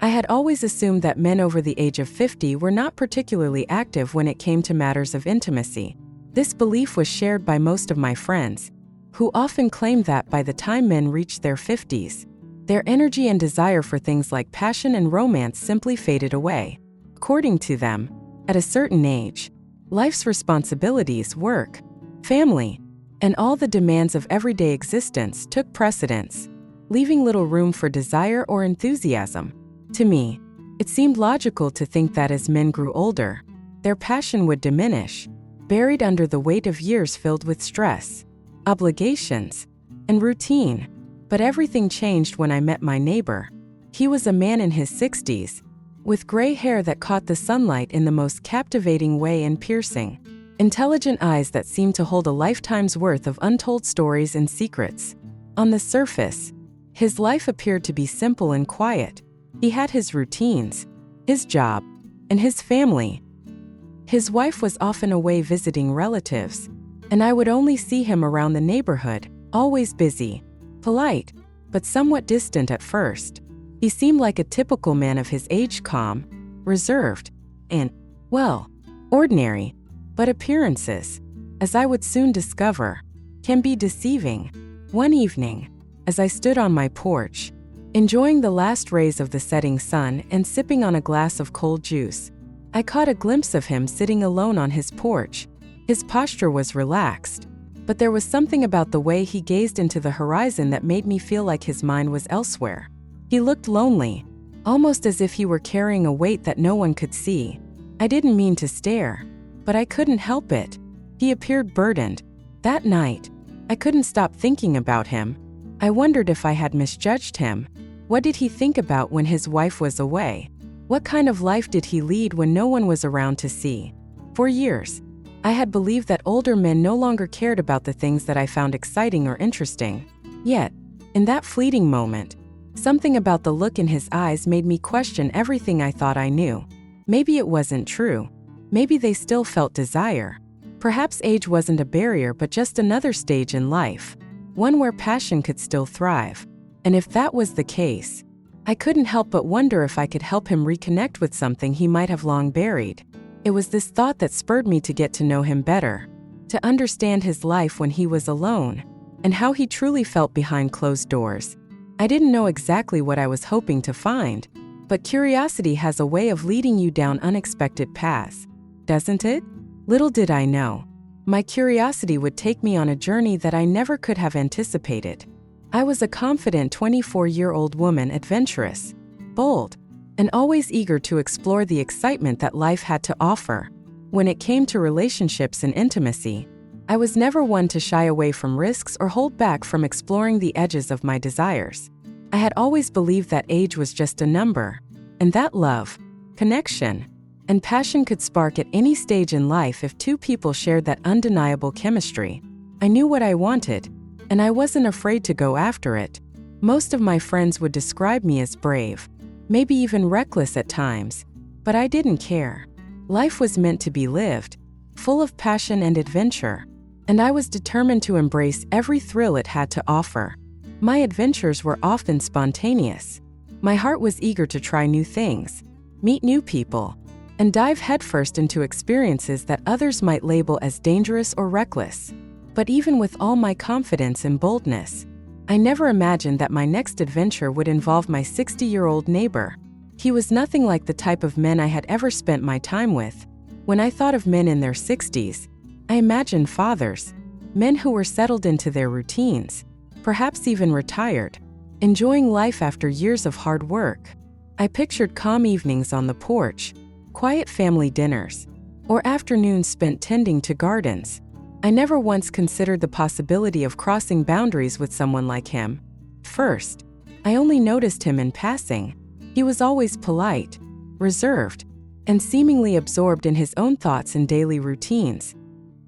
I had always assumed that men over the age of 50 were not particularly active when it came to matters of intimacy. This belief was shared by most of my friends, who often claimed that by the time men reached their 50s, their energy and desire for things like passion and romance simply faded away. According to them, at a certain age, life's responsibilities, work, family, and all the demands of everyday existence took precedence, leaving little room for desire or enthusiasm. To me, it seemed logical to think that as men grew older, their passion would diminish, buried under the weight of years filled with stress, obligations, and routine. But everything changed when I met my neighbor. He was a man in his 60s, with gray hair that caught the sunlight in the most captivating way and piercing, intelligent eyes that seemed to hold a lifetime's worth of untold stories and secrets. On the surface, his life appeared to be simple and quiet. He had his routines, his job, and his family. His wife was often away visiting relatives, and I would only see him around the neighborhood, always busy, polite, but somewhat distant at first. He seemed like a typical man of his age, calm, reserved, and, well, ordinary. But appearances, as I would soon discover, can be deceiving. One evening, as I stood on my porch, enjoying the last rays of the setting sun and sipping on a glass of cold juice, I caught a glimpse of him sitting alone on his porch. His posture was relaxed, but there was something about the way he gazed into the horizon that made me feel like his mind was elsewhere. He looked lonely, almost as if he were carrying a weight that no one could see. I didn't mean to stare, but I couldn't help it. He appeared burdened. That night, I couldn't stop thinking about him. I wondered if I had misjudged him. What did he think about when his wife was away? What kind of life did he lead when no one was around to see? For years, I had believed that older men no longer cared about the things that I found exciting or interesting. Yet, in that fleeting moment, something about the look in his eyes made me question everything I thought I knew. Maybe it wasn't true. Maybe they still felt desire. Perhaps age wasn't a barrier but just another stage in life, one where passion could still thrive. And if that was the case, I couldn't help but wonder if I could help him reconnect with something he might have long buried. It was this thought that spurred me to get to know him better, to understand his life when he was alone, and how he truly felt behind closed doors. I didn't know exactly what I was hoping to find, but curiosity has a way of leading you down unexpected paths, doesn't it? Little did I know, my curiosity would take me on a journey that I never could have anticipated. I was a confident 24-year-old woman, adventurous, bold, and always eager to explore the excitement that life had to offer. When it came to relationships and intimacy, I was never one to shy away from risks or hold back from exploring the edges of my desires. I had always believed that age was just a number, and that love, connection, and passion could spark at any stage in life if two people shared that undeniable chemistry. I knew what I wanted, and I wasn't afraid to go after it. Most of my friends would describe me as brave, maybe even reckless at times, but I didn't care. Life was meant to be lived, full of passion and adventure, and I was determined to embrace every thrill it had to offer. My adventures were often spontaneous. My heart was eager to try new things, meet new people, and dive headfirst into experiences that others might label as dangerous or reckless. But even with all my confidence and boldness, I never imagined that my next adventure would involve my 60-year-old neighbor. He was nothing like the type of men I had ever spent my time with. When I thought of men in their 60s, I imagined fathers, men who were settled into their routines, perhaps even retired, enjoying life after years of hard work. I pictured calm evenings on the porch, quiet family dinners, or afternoons spent tending to gardens. I never once considered the possibility of crossing boundaries with someone like him. First, I only noticed him in passing. He was always polite, reserved, and seemingly absorbed in his own thoughts and daily routines.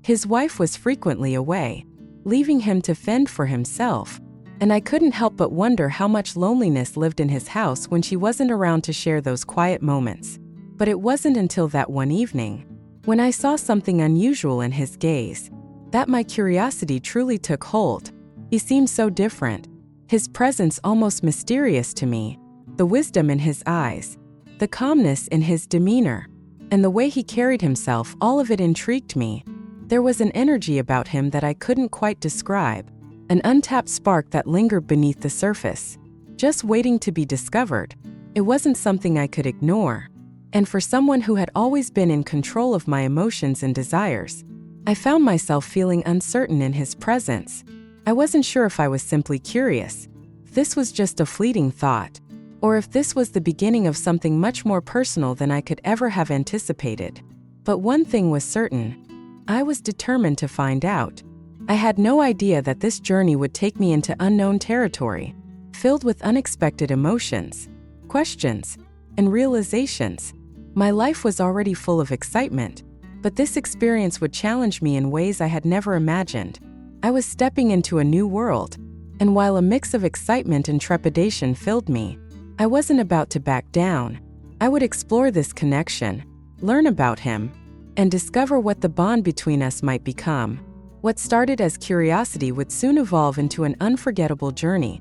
His wife was frequently away, leaving him to fend for himself, and I couldn't help but wonder how much loneliness lived in his house when she wasn't around to share those quiet moments. But it wasn't until that one evening, when I saw something unusual in his gaze, that my curiosity truly took hold. He seemed so different, his presence almost mysterious to me. The wisdom in his eyes, the calmness in his demeanor, and the way he carried himself, all of it intrigued me. There was an energy about him that I couldn't quite describe, an untapped spark that lingered beneath the surface, just waiting to be discovered. It wasn't something I could ignore. And for someone who had always been in control of my emotions and desires, I found myself feeling uncertain in his presence. I wasn't sure if I was simply curious, if this was just a fleeting thought, or if this was the beginning of something much more personal than I could ever have anticipated. But one thing was certain. I was determined to find out. I had no idea that this journey would take me into unknown territory, filled with unexpected emotions, questions, and realizations. My life was already full of excitement, but this experience would challenge me in ways I had never imagined. I was stepping into a new world, and while a mix of excitement and trepidation filled me, I wasn't about to back down. I would explore this connection, learn about him, and discover what the bond between us might become. What started as curiosity would soon evolve into an unforgettable journey,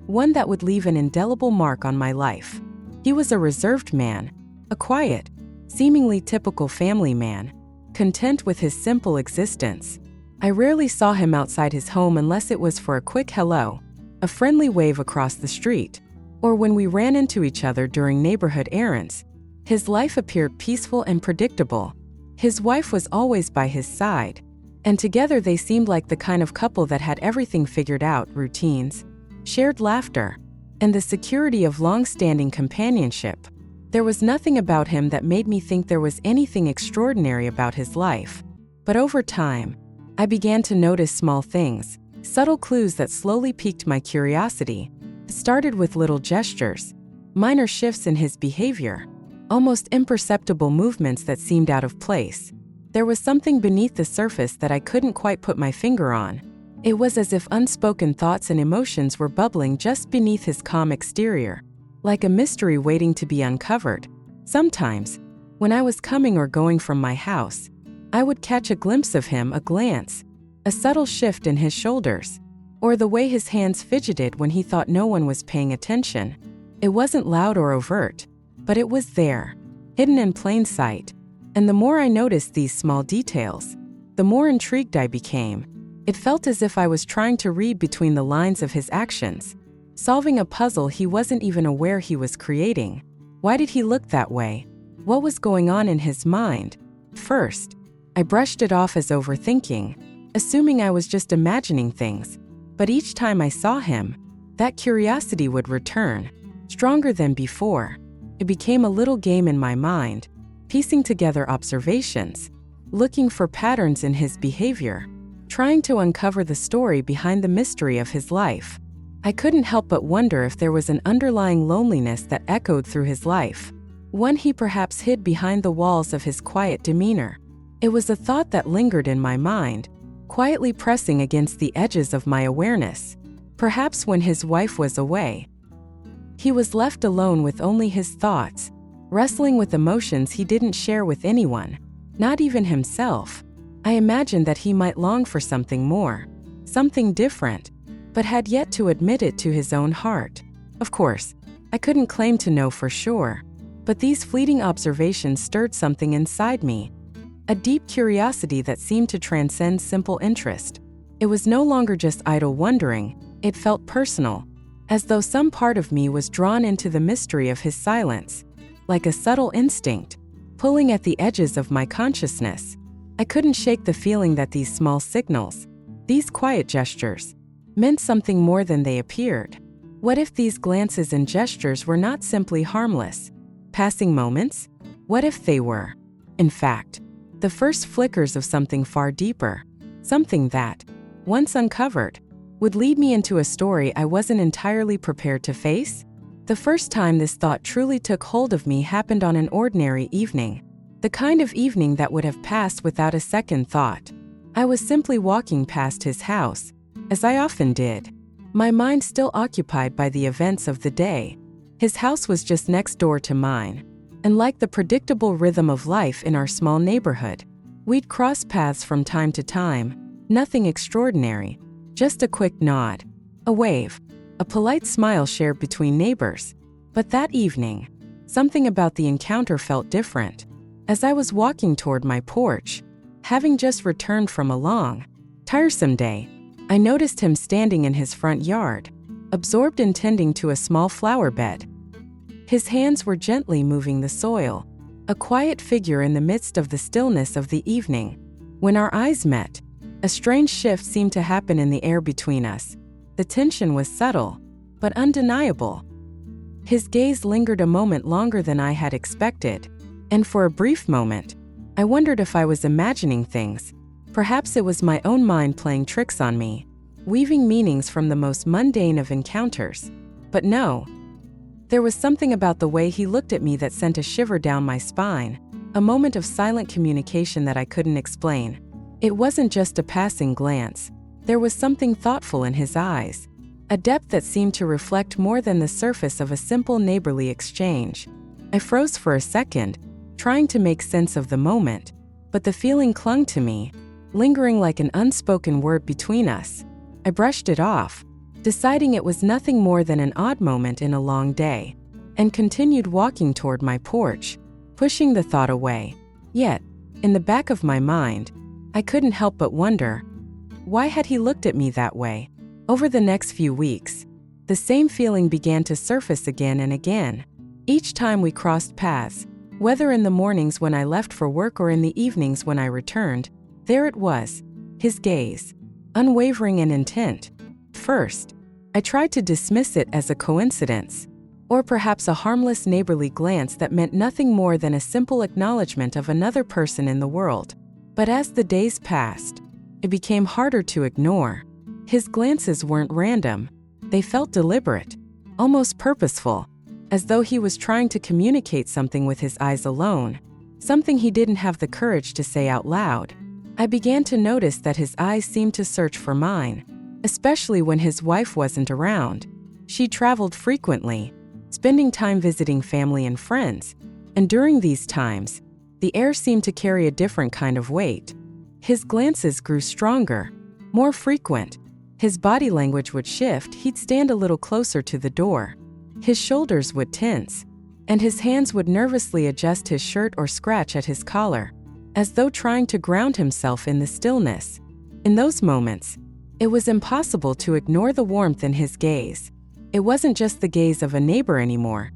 one that would leave an indelible mark on my life. He was a reserved man, a quiet, seemingly typical family man, content with his simple existence. I rarely saw him outside his home unless it was for a quick hello, a friendly wave across the street, or when we ran into each other during neighborhood errands. His life appeared peaceful and predictable. His wife was always by his side, and together they seemed like the kind of couple that had everything figured out: routines, shared laughter, and the security of long-standing companionship. There was nothing about him that made me think there was anything extraordinary about his life. But over time, I began to notice small things, subtle clues that slowly piqued my curiosity. It started with little gestures, minor shifts in his behavior, almost imperceptible movements that seemed out of place. There was something beneath the surface that I couldn't quite put my finger on. It was as if unspoken thoughts and emotions were bubbling just beneath his calm exterior, like a mystery waiting to be uncovered. Sometimes, when I was coming or going from my house, I would catch a glimpse of him, a glance, a subtle shift in his shoulders, or the way his hands fidgeted when he thought no one was paying attention. It wasn't loud or overt, but it was there, hidden in plain sight. And the more I noticed these small details, the more intrigued I became. It felt as if I was trying to read between the lines of his actions, solving a puzzle he wasn't even aware he was creating. Why did he look that way? What was going on in his mind? First, I brushed it off as overthinking, assuming I was just imagining things. But each time I saw him, that curiosity would return, stronger than before. It became a little game in my mind, piecing together observations, looking for patterns in his behavior, trying to uncover the story behind the mystery of his life. I couldn't help but wonder if there was an underlying loneliness that echoed through his life, one he perhaps hid behind the walls of his quiet demeanor. It was a thought that lingered in my mind, quietly pressing against the edges of my awareness. Perhaps when his wife was away, he was left alone with only his thoughts, wrestling with emotions he didn't share with anyone, not even himself. I imagined that he might long for something more, something different, but had yet to admit it to his own heart. Of course, I couldn't claim to know for sure, but these fleeting observations stirred something inside me, a deep curiosity that seemed to transcend simple interest. It was no longer just idle wondering, it felt personal, as though some part of me was drawn into the mystery of his silence, like a subtle instinct, pulling at the edges of my consciousness. I couldn't shake the feeling that these small signals, these quiet gestures, meant something more than they appeared. What if these glances and gestures were not simply harmless, passing moments? What if they were, in fact, the first flickers of something far deeper, something that, once uncovered, would lead me into a story I wasn't entirely prepared to face? The first time this thought truly took hold of me happened on an ordinary evening, the kind of evening that would have passed without a second thought. I was simply walking past his house, as I often did, my mind still occupied by the events of the day. His house was just next door to mine, and like the predictable rhythm of life in our small neighborhood, we'd cross paths from time to time, nothing extraordinary, just a quick nod, a wave, a polite smile shared between neighbors. But that evening, something about the encounter felt different. As I was walking toward my porch, having just returned from a long, tiresome day, I noticed him standing in his front yard, absorbed in tending to a small flower bed. His hands were gently moving the soil, a quiet figure in the midst of the stillness of the evening. When our eyes met, a strange shift seemed to happen in the air between us. The tension was subtle, but undeniable. His gaze lingered a moment longer than I had expected, and for a brief moment, I wondered if I was imagining things. Perhaps it was my own mind playing tricks on me, weaving meanings from the most mundane of encounters. But no. There was something about the way he looked at me that sent a shiver down my spine, a moment of silent communication that I couldn't explain. It wasn't just a passing glance. There was something thoughtful in his eyes, a depth that seemed to reflect more than the surface of a simple neighborly exchange. I froze for a second, trying to make sense of the moment, but the feeling clung to me, lingering like an unspoken word between us. I brushed it off, deciding it was nothing more than an odd moment in a long day, and continued walking toward my porch, pushing the thought away. Yet, in the back of my mind, I couldn't help but wonder, why had he looked at me that way? Over the next few weeks, the same feeling began to surface again and again. Each time we crossed paths, whether in the mornings when I left for work or in the evenings when I returned, there it was, his gaze, unwavering and intent. First, I tried to dismiss it as a coincidence, or perhaps a harmless neighborly glance that meant nothing more than a simple acknowledgement of another person in the world. But as the days passed, it became harder to ignore. His glances weren't random. They felt deliberate, almost purposeful, as though he was trying to communicate something with his eyes alone, something he didn't have the courage to say out loud. I began to notice that his eyes seemed to search for mine, especially when his wife wasn't around. She traveled frequently, spending time visiting family and friends, and during these times, the air seemed to carry a different kind of weight. His glances grew stronger, more frequent. His body language would shift. He'd stand a little closer to the door. His shoulders would tense, and his hands would nervously adjust his shirt or scratch at his collar, as though trying to ground himself in the stillness. In those moments, it was impossible to ignore the warmth in his gaze. It wasn't just the gaze of a neighbor anymore.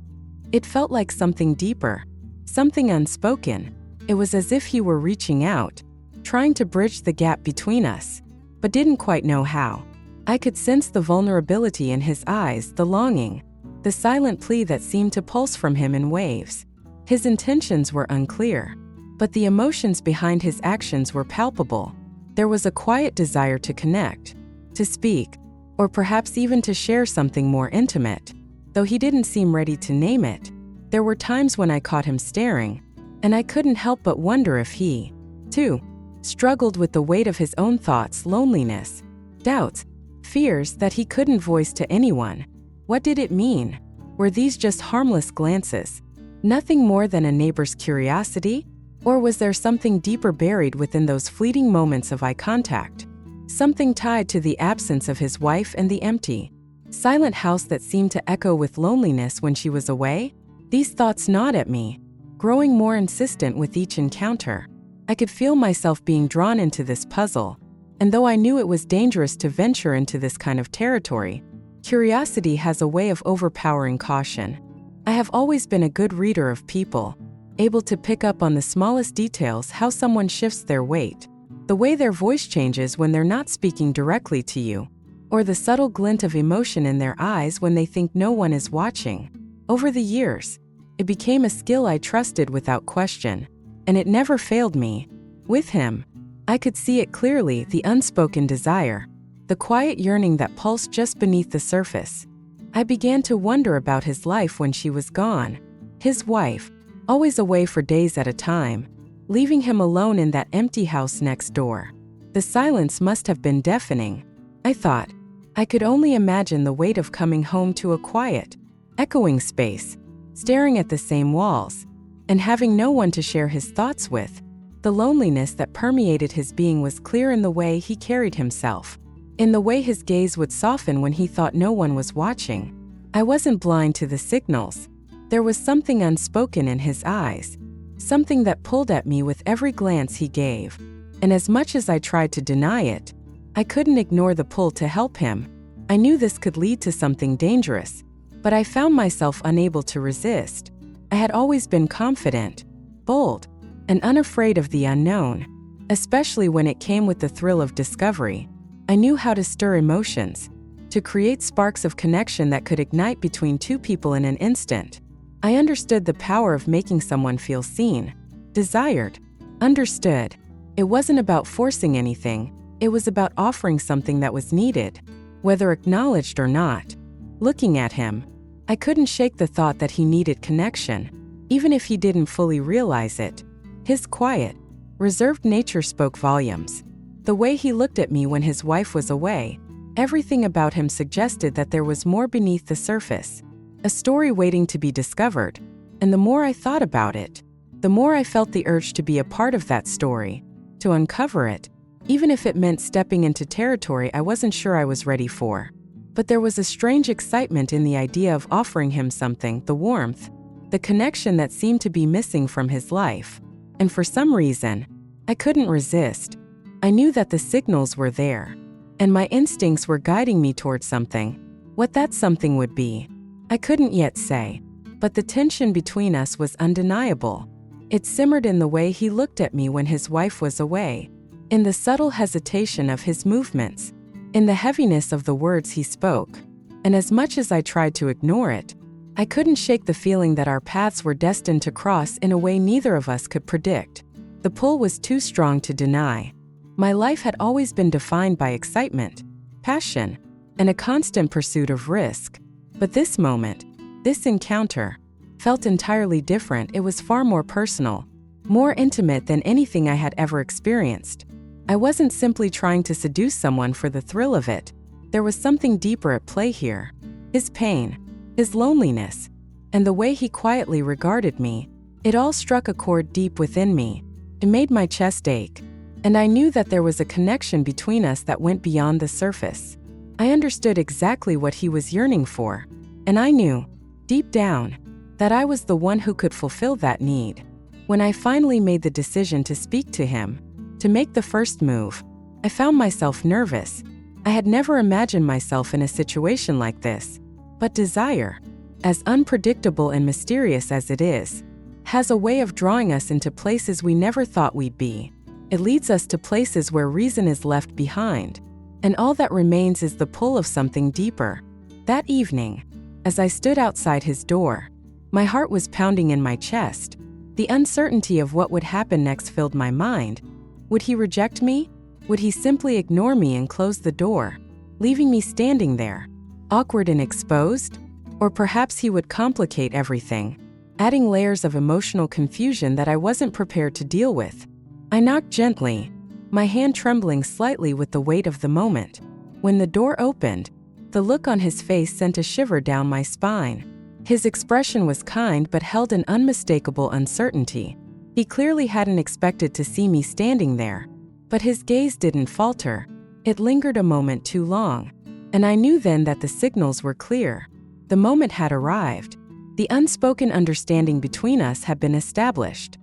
It felt like something deeper, something unspoken. It was as if he were reaching out, trying to bridge the gap between us, but didn't quite know how. I could sense the vulnerability in his eyes, the longing, the silent plea that seemed to pulse from him in waves. His intentions were unclear, but the emotions behind his actions were palpable. There was a quiet desire to connect, to speak, or perhaps even to share something more intimate. Though he didn't seem ready to name it, there were times when I caught him staring, and I couldn't help but wonder if he, too, struggled with the weight of his own thoughts, loneliness, doubts, fears that he couldn't voice to anyone. What did it mean? Were these just harmless glances, nothing more than a neighbor's curiosity? Or was there something deeper buried within those fleeting moments of eye contact? Something tied to the absence of his wife and the empty, silent house that seemed to echo with loneliness when she was away? These thoughts gnawed at me, growing more insistent with each encounter. I could feel myself being drawn into this puzzle, and though I knew it was dangerous to venture into this kind of territory, curiosity has a way of overpowering caution. I have always been a good reader of people, able to pick up on the smallest details, how someone shifts their weight, the way their voice changes when they're not speaking directly to you, or the subtle glint of emotion in their eyes when they think no one is watching. Over the years, it became a skill I trusted without question, and it never failed me. With him, I could see it clearly, the unspoken desire, the quiet yearning that pulsed just beneath the surface. I began to wonder about his life when she was gone. His wife, always away for days at a time, leaving him alone in that empty house next door. The silence must have been deafening. I thought, I could only imagine the weight of coming home to a quiet, echoing space, staring at the same walls, and having no one to share his thoughts with. The loneliness that permeated his being was clear in the way he carried himself, in the way his gaze would soften when he thought no one was watching. I wasn't blind to the signals. There was something unspoken in his eyes, something that pulled at me with every glance he gave. And as much as I tried to deny it, I couldn't ignore the pull to help him. I knew this could lead to something dangerous, but I found myself unable to resist. I had always been confident, bold, and unafraid of the unknown, especially when it came with the thrill of discovery. I knew how to stir emotions, to create sparks of connection that could ignite between two people in an instant. I understood the power of making someone feel seen, desired, understood. It wasn't about forcing anything, it was about offering something that was needed, whether acknowledged or not. Looking at him, I couldn't shake the thought that he needed connection, even if he didn't fully realize it. His quiet, reserved nature spoke volumes. The way he looked at me when his wife was away, everything about him suggested that there was more beneath the surface, a story waiting to be discovered. And the more I thought about it, the more I felt the urge to be a part of that story, to uncover it, even if it meant stepping into territory I wasn't sure I was ready for. But there was a strange excitement in the idea of offering him something, the warmth, the connection that seemed to be missing from his life. And for some reason, I couldn't resist. I knew that the signals were there, and my instincts were guiding me towards something. What that something would be, I couldn't yet say, but the tension between us was undeniable. It simmered in the way he looked at me when his wife was away, in the subtle hesitation of his movements, in the heaviness of the words he spoke. And as much as I tried to ignore it, I couldn't shake the feeling that our paths were destined to cross in a way neither of us could predict. The pull was too strong to deny. My life had always been defined by excitement, passion, and a constant pursuit of risk. But this moment, this encounter, felt entirely different. It was far more personal, more intimate than anything I had ever experienced. I wasn't simply trying to seduce someone for the thrill of it. There was something deeper at play here. His pain, his loneliness, and the way he quietly regarded me, it all struck a chord deep within me. It made my chest ache, and I knew that there was a connection between us that went beyond the surface. I understood exactly what he was yearning for, and I knew, deep down, that I was the one who could fulfill that need. When I finally made the decision to speak to him, to make the first move, I found myself nervous. I had never imagined myself in a situation like this. But desire, as unpredictable and mysterious as it is, has a way of drawing us into places we never thought we'd be. It leads us to places where reason is left behind, and all that remains is the pull of something deeper. That evening, as I stood outside his door, my heart was pounding in my chest. The uncertainty of what would happen next filled my mind. Would he reject me? Would he simply ignore me and close the door, leaving me standing there, awkward and exposed? Or perhaps he would complicate everything, adding layers of emotional confusion that I wasn't prepared to deal with. I knocked gently, my hand trembling slightly with the weight of the moment. When the door opened, the look on his face sent a shiver down my spine. His expression was kind but held an unmistakable uncertainty. He clearly hadn't expected to see me standing there, but his gaze didn't falter. It lingered a moment too long, and I knew then that the signals were clear. The moment had arrived. The unspoken understanding between us had been established.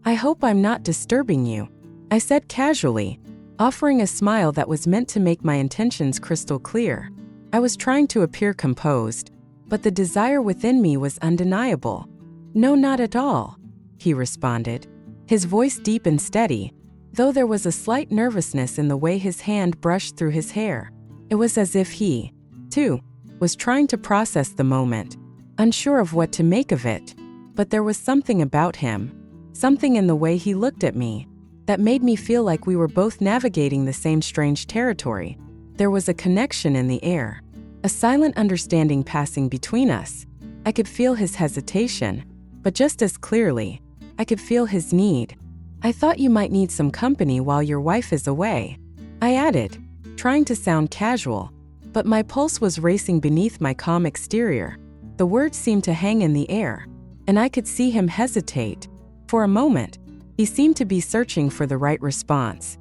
"I hope I'm not disturbing you," I said casually, offering a smile that was meant to make my intentions crystal clear. I was trying to appear composed, but the desire within me was undeniable. "No, not at all," he responded, his voice deep and steady, though there was a slight nervousness in the way his hand brushed through his hair. It was as if he, too, was trying to process the moment, unsure of what to make of it. But there was something about him, something in the way he looked at me, that made me feel like we were both navigating the same strange territory. There was a connection in the air, a silent understanding passing between us. I could feel his hesitation, but just as clearly, I could feel his need. "I thought you might need some company while your wife is away," I added, trying to sound casual, but my pulse was racing beneath my calm exterior. The words seemed to hang in the air, and I could see him hesitate. For a moment, he seemed to be searching for the right response.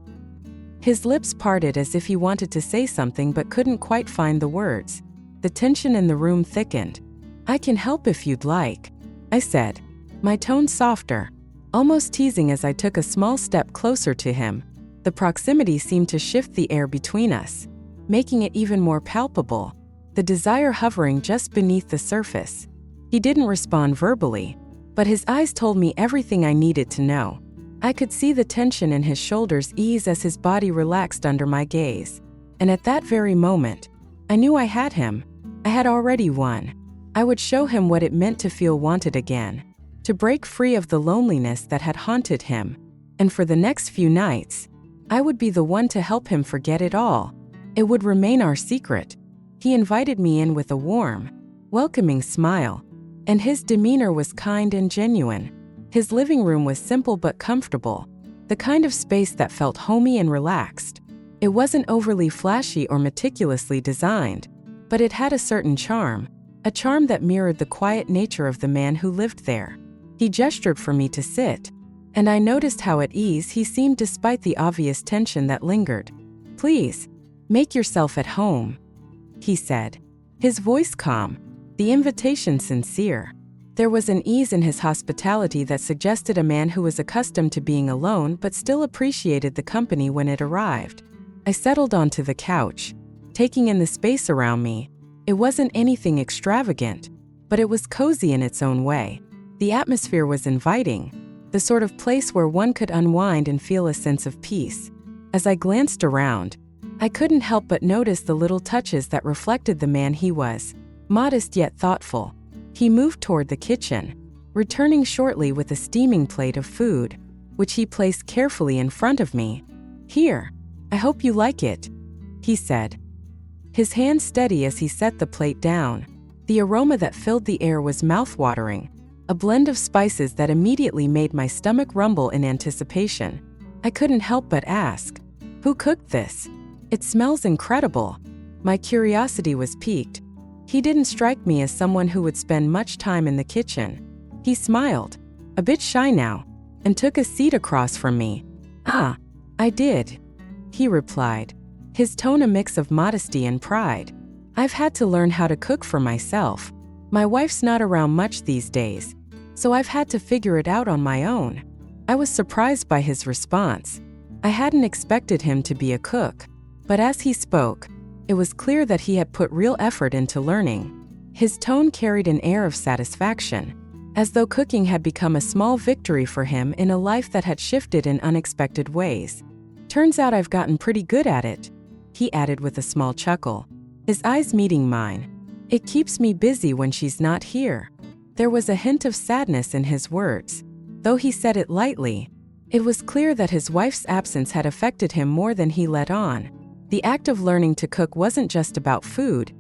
His lips parted as if he wanted to say something but couldn't quite find the words. The tension in the room thickened, "I can help if you'd like," I said, my tone softer, almost teasing as I took a small step closer to him. The proximity seemed to shift the air between us, making it even more palpable, the desire hovering just beneath the surface. He didn't respond verbally, but his eyes told me everything I needed to know. I could see the tension in his shoulders ease as his body relaxed under my gaze. And at that very moment, I knew I had him. I had already won. I would show him what it meant to feel wanted again, to break free of the loneliness that had haunted him. And for the next few nights, I would be the one to help him forget it all. It would remain our secret. He invited me in with a warm, welcoming smile, and his demeanor was kind and genuine. His living room was simple but comfortable, the kind of space that felt homey and relaxed. It wasn't overly flashy or meticulously designed, but it had a certain charm, a charm that mirrored the quiet nature of the man who lived there. He gestured for me to sit, and I noticed how at ease he seemed despite the obvious tension that lingered. "Please, make yourself at home," he said, his voice calm, the invitation sincere. There was an ease in his hospitality that suggested a man who was accustomed to being alone but still appreciated the company when it arrived. I settled onto the couch, taking in the space around me. It wasn't anything extravagant, but it was cozy in its own way. The atmosphere was inviting, the sort of place where one could unwind and feel a sense of peace. As I glanced around, I couldn't help but notice the little touches that reflected the man he was, modest yet thoughtful. He moved toward the kitchen, returning shortly with a steaming plate of food, which he placed carefully in front of me. "Here, I hope you like it," he said, his hand steady as he set the plate down. The aroma that filled the air was mouth-watering, a blend of spices that immediately made my stomach rumble in anticipation. I couldn't help but ask, "Who cooked this? It smells incredible." My curiosity was piqued. He didn't strike me as someone who would spend much time in the kitchen. He smiled, a bit shy now, and took a seat across from me. "Ah, I did," he replied, his tone a mix of modesty and pride. "I've had to learn how to cook for myself. My wife's not around much these days, so I've had to figure it out on my own." I was surprised by his response. I hadn't expected him to be a cook, but as he spoke, it was clear that he had put real effort into learning. His tone carried an air of satisfaction, as though cooking had become a small victory for him in a life that had shifted in unexpected ways. "Turns out I've gotten pretty good at it," he added with a small chuckle, his eyes meeting mine. "It keeps me busy when she's not here." There was a hint of sadness in his words. Though he said it lightly, it was clear that his wife's absence had affected him more than he let on. The act of learning to cook wasn't just about food.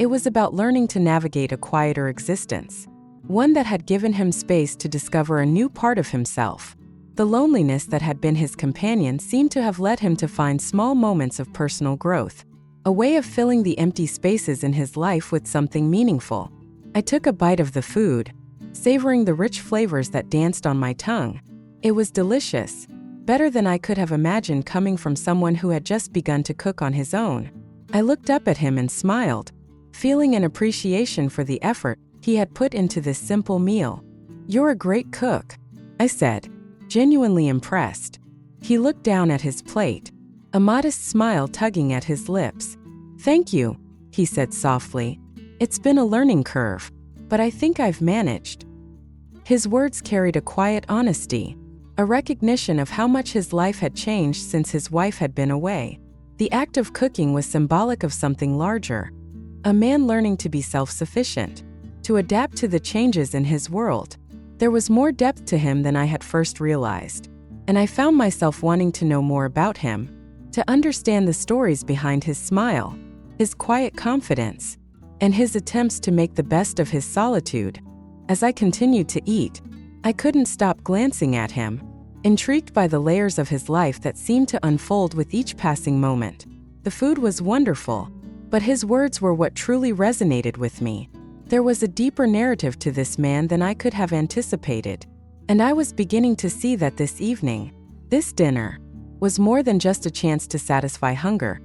It was about learning to navigate a quieter existence, one that had given him space to discover a new part of himself. The loneliness that had been his companion seemed to have led him to find small moments of personal growth, a way of filling the empty spaces in his life with something meaningful. I took a bite of the food, savoring the rich flavors that danced on my tongue. It was delicious, better than I could have imagined coming from someone who had just begun to cook on his own. I looked up at him and smiled, feeling an appreciation for the effort he had put into this simple meal. "You're a great cook," I said, genuinely impressed. He looked down at his plate, a modest smile tugging at his lips. "Thank you," he said softly. "It's been a learning curve, but I think I've managed." His words carried a quiet honesty, a recognition of how much his life had changed since his wife had been away. The act of cooking was symbolic of something larger, a man learning to be self-sufficient, to adapt to the changes in his world. There was more depth to him than I had first realized, and I found myself wanting to know more about him, to understand the stories behind his smile, his quiet confidence, and his attempts to make the best of his solitude. As I continued to eat, I couldn't stop glancing at him, intrigued by the layers of his life that seemed to unfold with each passing moment. The food was wonderful, but his words were what truly resonated with me. There was a deeper narrative to this man than I could have anticipated, and I was beginning to see that this evening, this dinner, was more than just a chance to satisfy hunger.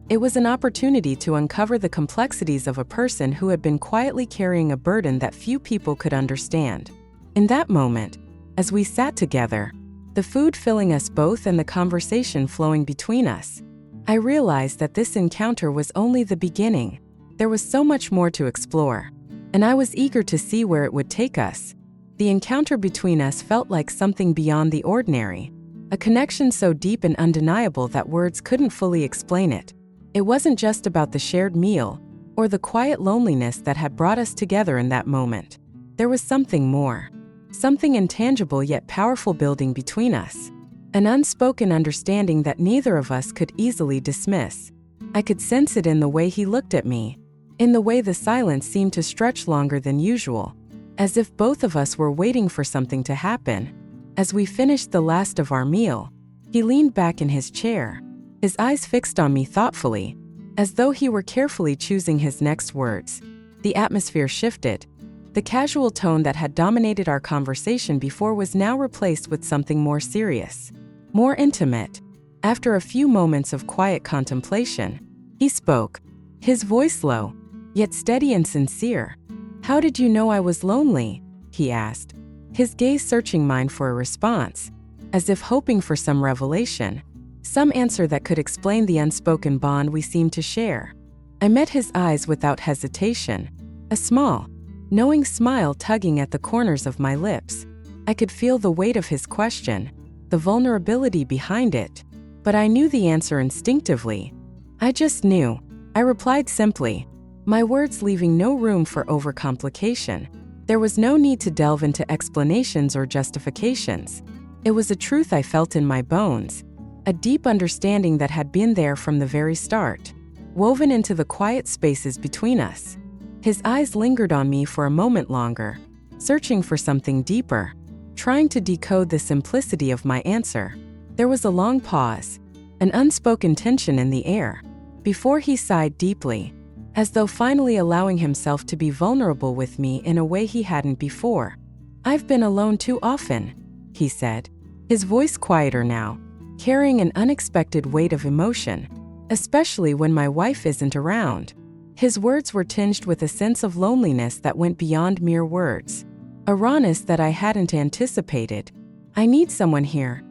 It was an opportunity to uncover the complexities of a person who had been quietly carrying a burden that few people could understand. In that moment, as we sat together, the food filling us both and the conversation flowing between us, I realized that this encounter was only the beginning. There was so much more to explore, and I was eager to see where it would take us. The encounter between us felt like something beyond the ordinary, a connection so deep and undeniable that words couldn't fully explain it. It wasn't just about the shared meal or the quiet loneliness that had brought us together in that moment. There was something more, something intangible yet powerful building between us, an unspoken understanding that neither of us could easily dismiss. I could sense it in the way he looked at me, in the way the silence seemed to stretch longer than usual, as if both of us were waiting for something to happen. As we finished the last of our meal, he leaned back in his chair, his eyes fixed on me thoughtfully, as though he were carefully choosing his next words. The atmosphere shifted. The casual tone that had dominated our conversation before was now replaced with something more serious, more intimate. After a few moments of quiet contemplation, he spoke, his voice low, yet steady and sincere. "How did you know I was lonely?" he asked, his gaze searching mine for a response, as if hoping for some revelation, some answer that could explain the unspoken bond we seemed to share. I met his eyes without hesitation, a small, knowing smile tugging at the corners of my lips. I could feel the weight of his question, the vulnerability behind it, but I knew the answer instinctively. I just knew. I replied simply, my words leaving no room for overcomplication. There was no need to delve into explanations or justifications. It was a truth I felt in my bones, a deep understanding that had been there from the very start, woven into the quiet spaces between us. His eyes lingered on me for a moment longer, searching for something deeper, trying to decode the simplicity of my answer. There was a long pause, an unspoken tension in the air, before he sighed deeply, as though finally allowing himself to be vulnerable with me in a way he hadn't before. "I've been alone too often," he said, his voice quieter now, carrying an unexpected weight of emotion, "especially when my wife isn't around." His words were tinged with a sense of loneliness that went beyond mere words, a rawness that I hadn't anticipated. "I need someone here,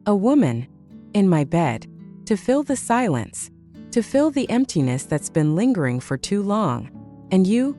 a woman, in my bed, to fill the silence, to fill the emptiness that's been lingering for too long. And you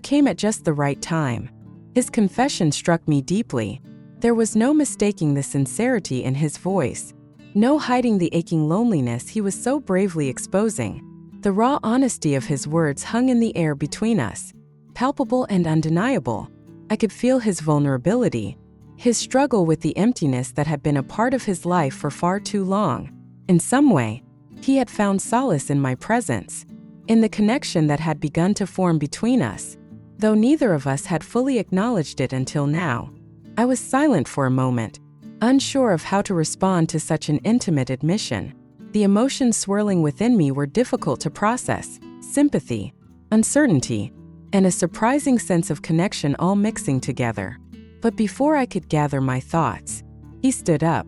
came at just the right time." His confession struck me deeply. There was no mistaking the sincerity in his voice, no hiding the aching loneliness he was so bravely exposing. The raw honesty of his words hung in the air between us, palpable and undeniable. I could feel his vulnerability, his struggle with the emptiness that had been a part of his life for far too long. In some way, he had found solace in my presence, in the connection that had begun to form between us, though neither of us had fully acknowledged it until now. I was silent for a moment, unsure of how to respond to such an intimate admission. The emotions swirling within me were difficult to process: sympathy, uncertainty, and a surprising sense of connection all mixing together. But before I could gather my thoughts, he stood up,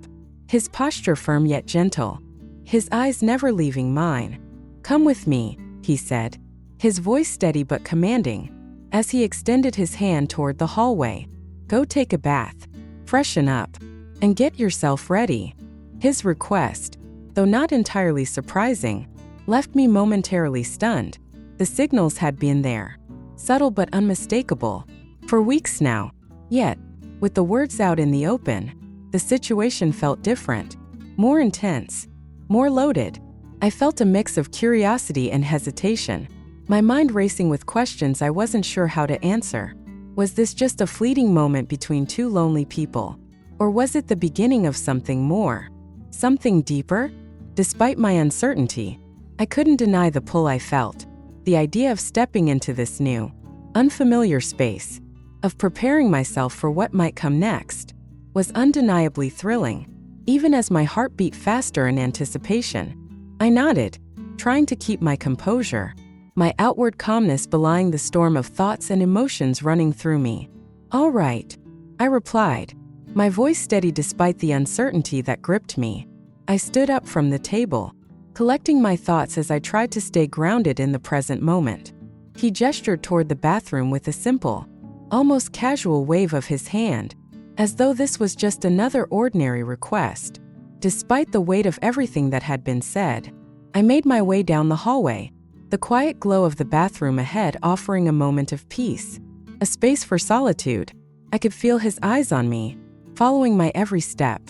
his posture firm yet gentle, his eyes never leaving mine. "Come with me," he said, his voice steady but commanding, as he extended his hand toward the hallway. "Go take a bath, freshen up, and get yourself ready." His request, though not entirely surprising, left me momentarily stunned. The signals had been there, subtle but unmistakable, for weeks now. Yet, with the words out in the open, the situation felt different, more intense, more loaded. I felt a mix of curiosity and hesitation, my mind racing with questions I wasn't sure how to answer. Was this just a fleeting moment between two lonely people? Or was it the beginning of something more? Something deeper? Despite my uncertainty, I couldn't deny the pull I felt. The idea of stepping into this new, unfamiliar space, of preparing myself for what might come next, was undeniably thrilling, even as my heart beat faster in anticipation. I nodded, trying to keep my composure, my outward calmness belying the storm of thoughts and emotions running through me. "All right," I replied, my voice steady despite the uncertainty that gripped me. I stood up from the table, collecting my thoughts as I tried to stay grounded in the present moment. He gestured toward the bathroom with a simple, almost casual wave of his hand, as though this was just another ordinary request. Despite the weight of everything that had been said, I made my way down the hallway, the quiet glow of the bathroom ahead offering a moment of peace, a space for solitude. I could feel his eyes on me, following my every step,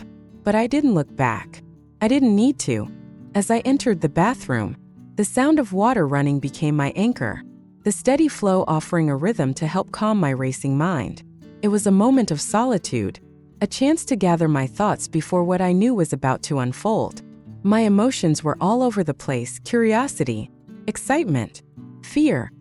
but I didn't look back. I didn't need to. As I entered the bathroom, the sound of water running became my anchor, the steady flow offering a rhythm to help calm my racing mind. It was a moment of solitude, a chance to gather my thoughts before what I knew was about to unfold. My emotions were all over the place: curiosity, excitement, fear,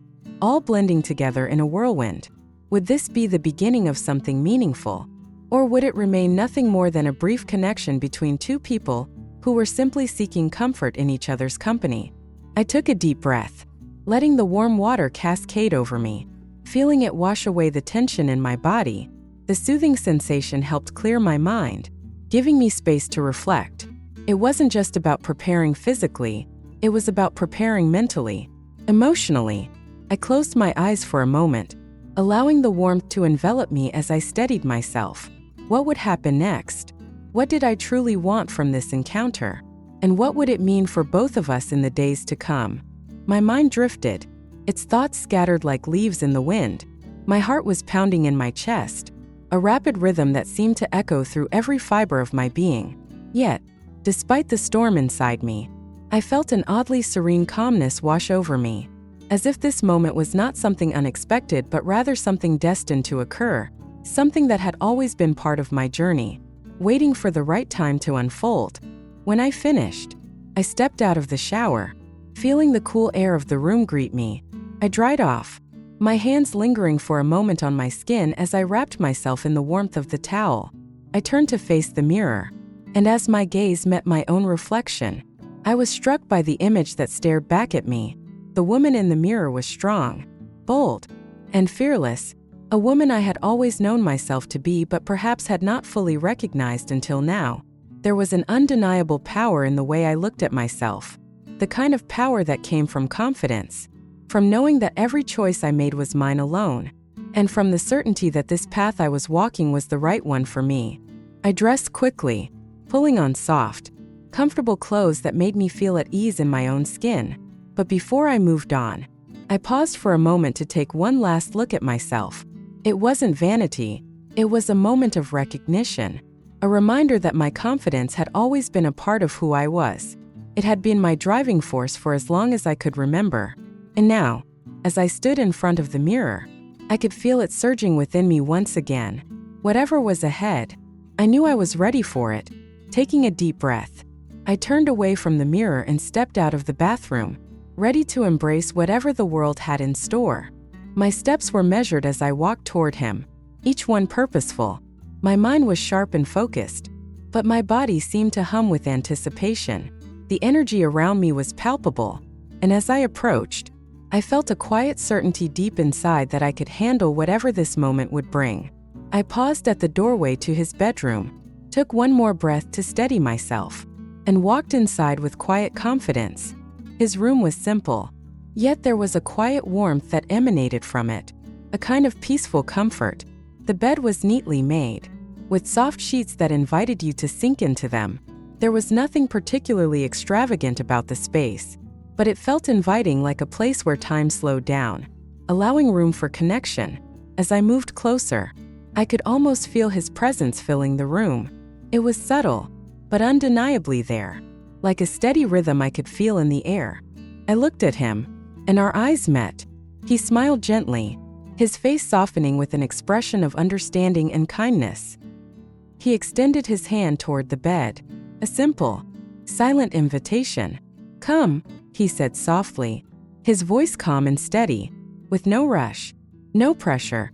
all blending together in a whirlwind. Would this be the beginning of something meaningful? Or would it remain nothing more than a brief connection between two people who were simply seeking comfort in each other's company? I took a deep breath, letting the warm water cascade over me, feeling it wash away the tension in my body. The soothing sensation helped clear my mind, giving me space to reflect. It wasn't just about preparing physically, it was about preparing mentally, emotionally. I closed my eyes for a moment, allowing the warmth to envelop me as I steadied myself. What would happen next? What did I truly want from this encounter? And what would it mean for both of us in the days to come? My mind drifted, its thoughts scattered like leaves in the wind. My heart was pounding in my chest, a rapid rhythm that seemed to echo through every fiber of my being. Yet, despite the storm inside me, I felt an oddly serene calmness wash over me, as if this moment was not something unexpected but rather something destined to occur, something that had always been part of my journey, waiting for the right time to unfold. When I finished, I stepped out of the shower, feeling the cool air of the room greet me. I dried off, my hands lingering for a moment on my skin as I wrapped myself in the warmth of the towel. I turned to face the mirror, and as my gaze met my own reflection, I was struck by the image that stared back at me. The woman in the mirror was strong, bold, and fearless, a woman I had always known myself to be but perhaps had not fully recognized until now. There was an undeniable power in the way I looked at myself, the kind of power that came from confidence, from knowing that every choice I made was mine alone, and from the certainty that this path I was walking was the right one for me. I dressed quickly, pulling on soft, comfortable clothes that made me feel at ease in my own skin. But before I moved on, I paused for a moment to take one last look at myself. It wasn't vanity, it was a moment of recognition, a reminder that my confidence had always been a part of who I was. It had been my driving force for as long as I could remember. And now, as I stood in front of the mirror, I could feel it surging within me once again. Whatever was ahead, I knew I was ready for it. Taking a deep breath, I turned away from the mirror and stepped out of the bathroom, ready to embrace whatever the world had in store. My steps were measured as I walked toward him, each one purposeful. My mind was sharp and focused, but my body seemed to hum with anticipation. The energy around me was palpable, and as I approached, I felt a quiet certainty deep inside that I could handle whatever this moment would bring. I paused at the doorway to his bedroom, took one more breath to steady myself, and walked inside with quiet confidence. His room was simple, yet there was a quiet warmth that emanated from it, a kind of peaceful comfort. The bed was neatly made, with soft sheets that invited you to sink into them. There was nothing particularly extravagant about the space, but it felt inviting, like a place where time slowed down, allowing room for connection. As I moved closer, I could almost feel his presence filling the room. It was subtle, but undeniably there, like a steady rhythm I could feel in the air. I looked at him, and our eyes met. He smiled gently, his face softening with an expression of understanding and kindness. He extended his hand toward the bed, a simple, silent invitation. "Come," he said softly, his voice calm and steady, with no rush, no pressure,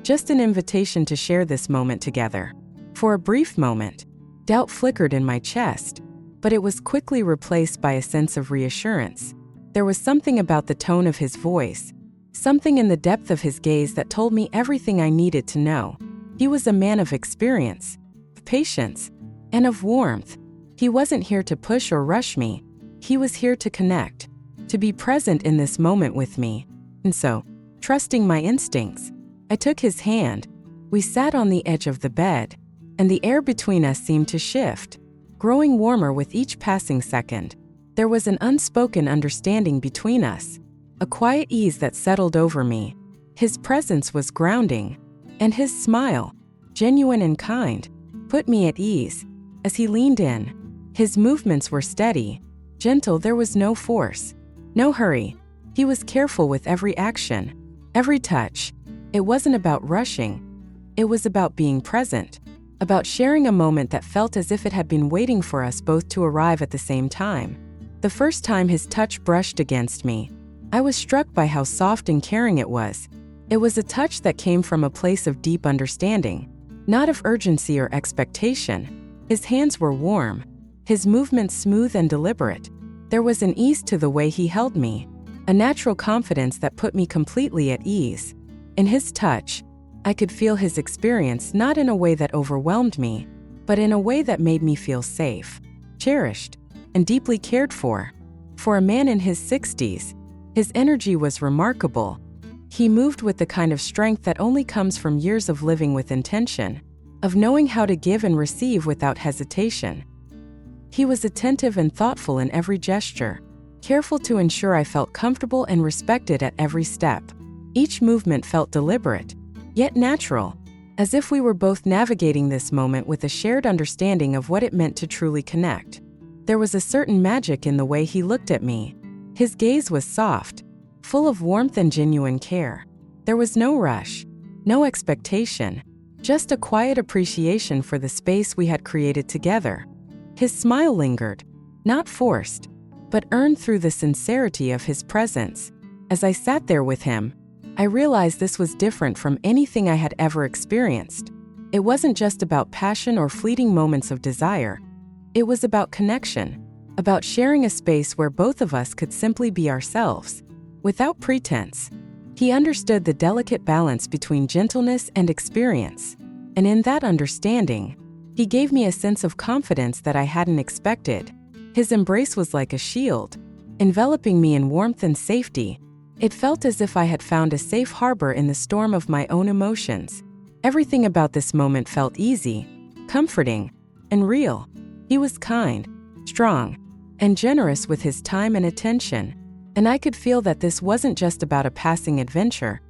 just an invitation to share this moment together. For a brief moment, doubt flickered in my chest, but it was quickly replaced by a sense of reassurance. There was something about the tone of his voice, something in the depth of his gaze that told me everything I needed to know. He was a man of experience, of patience, and of warmth. He wasn't here to push or rush me. He was here to connect, to be present in this moment with me. And so, trusting my instincts, I took his hand. We sat on the edge of the bed, and the air between us seemed to shift, growing warmer with each passing second. There was an unspoken understanding between us, a quiet ease that settled over me. His presence was grounding, and his smile, genuine and kind, put me at ease. As he leaned in, his movements were steady, gentle. There was no force, no hurry. He was careful with every action, every touch. It wasn't about rushing. It was about being present, about sharing a moment that felt as if it had been waiting for us both to arrive at the same time. The first time his touch brushed against me, I was struck by how soft and caring it was. It was a touch that came from a place of deep understanding, not of urgency or expectation. His hands were warm, his movements smooth and deliberate. There was an ease to the way he held me, a natural confidence that put me completely at ease. In his touch, I could feel his experience not in a way that overwhelmed me, but in a way that made me feel safe, cherished, and deeply cared for. For a man in his 60s, his energy was remarkable. He moved with the kind of strength that only comes from years of living with intention, of knowing how to give and receive without hesitation. He was attentive and thoughtful in every gesture, careful to ensure I felt comfortable and respected at every step. Each movement felt deliberate, yet natural, as if we were both navigating this moment with a shared understanding of what it meant to truly connect. There was a certain magic in the way he looked at me. His gaze was soft, full of warmth and genuine care. There was no rush, no expectation, just a quiet appreciation for the space we had created together. His smile lingered, not forced, but earned through the sincerity of his presence. As I sat there with him, I realized this was different from anything I had ever experienced. It wasn't just about passion or fleeting moments of desire. It was about connection, about sharing a space where both of us could simply be ourselves, without pretense. He understood the delicate balance between gentleness and experience, and in that understanding, he gave me a sense of confidence that I hadn't expected. His embrace was like a shield, enveloping me in warmth and safety. It felt as if I had found a safe harbor in the storm of my own emotions. Everything about this moment felt easy, comforting, and real. He was kind, strong, and generous with his time and attention, and I could feel that this wasn't just about a passing adventure.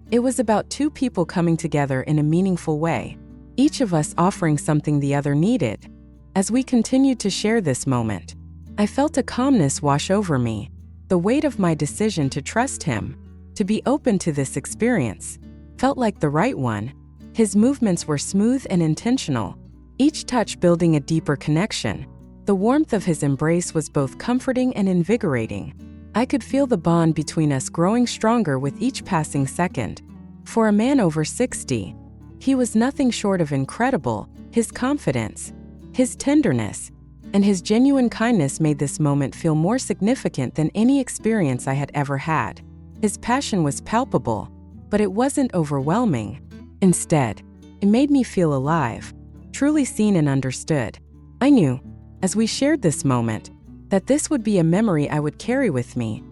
It was about two people coming together in a meaningful way, each of us offering something the other needed. As we continued to share this moment, I felt a calmness wash over me. The weight of my decision to trust him, to be open to this experience, felt like the right one. His movements were smooth and intentional, each touch building a deeper connection. The warmth of his embrace was both comforting and invigorating. I could feel the bond between us growing stronger with each passing second. For a man over 60, he was nothing short of incredible. His confidence, his tenderness, and his genuine kindness made this moment feel more significant than any experience I had ever had. His passion was palpable, but it wasn't overwhelming. Instead, it made me feel alive, truly seen and understood. I knew, as we shared this moment, that this would be a memory I would carry with me,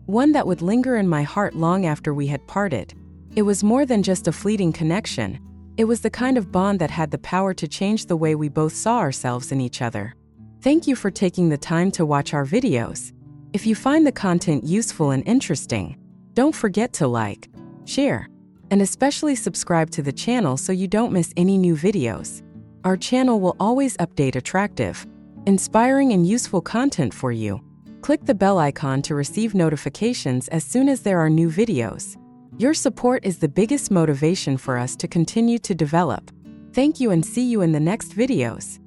one that would linger in my heart long after we had parted. It was more than just a fleeting connection. It was the kind of bond that had the power to change the way we both saw ourselves in each other. Thank you for taking the time to watch our videos. If you find the content useful and interesting, don't forget to like, share, and especially subscribe to the channel so you don't miss any new videos. Our channel will always update attractive, inspiring, and useful content for you. Click the bell icon to receive notifications as soon as there are new videos. Your support is the biggest motivation for us to continue to develop. Thank you and see you in the next videos.